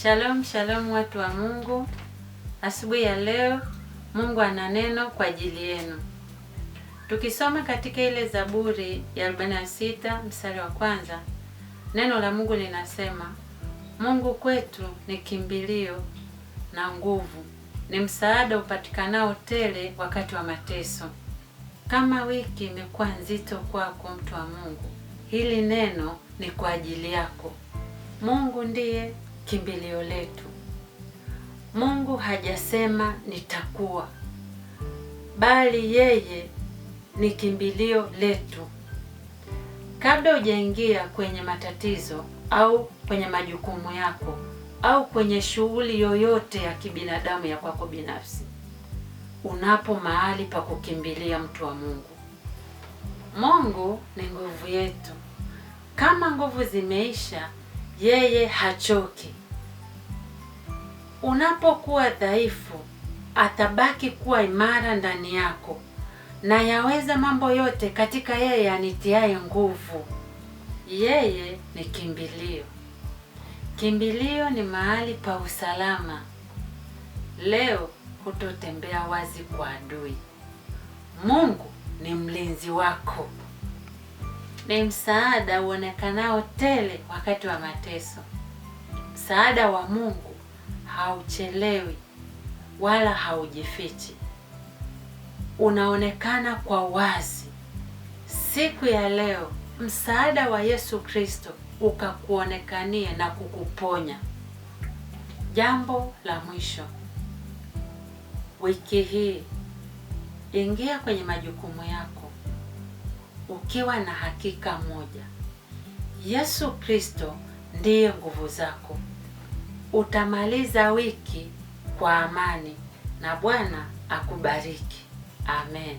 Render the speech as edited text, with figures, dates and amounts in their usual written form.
Shalom, shalom watu wa Mungu. Asubuhi ya leo Mungu ana neno kwa ajili yenu. Tukisoma katika ile Zaburi ya 46 mstari wa kwanza, neno la Mungu linasema, Mungu kwetu ni kimbilio na nguvu, ni msaada upatikanao tele wakati wa mateso. Kama wiki imekuwa nzito kwako mtu wa Mungu, hili neno ni kwa ajili yako. Mungu ndiye kimbilio letu. Mungu hajasema nitakuwa, bali yeye ni kimbilio letu. Kabla hujaingia kwenye matatizo au kwenye majukumu yako au kwenye shughuli yoyote ya kibinadamu ya kwako binafsi, unapo mahali pa kukimbilia mtu wa Mungu. Mungu ni nguvu yetu. Kama nguvu zimeisha, yeye hachoki. Unapokuwa dhaifu, atabaki kuwa imara ndani yako, na yaweza mambo yote katika yeye anitiaye nguvu. Yeye ni kimbilio. Kimbilio ni mahali pa usalama. Leo hutotembea wazi kwa adui. Mungu ni mlinzi wako. Ni msaada uonekanao tele wakati wa mateso. Msaada wa Mungu hauchelewi wala haujifichi. Unaonekana kwa wazi. Siku ya leo, msaada wa Yesu Kristo ukakuonekanie na kukuponya. Jambo la mwisho. Wiki hii, ingia kwenye majukumu yako ukiwa na hakika moja. Yesu Kristo ndiye nguvu zako. Utamaliza wiki kwa amani na Bwana akubariki. Amen.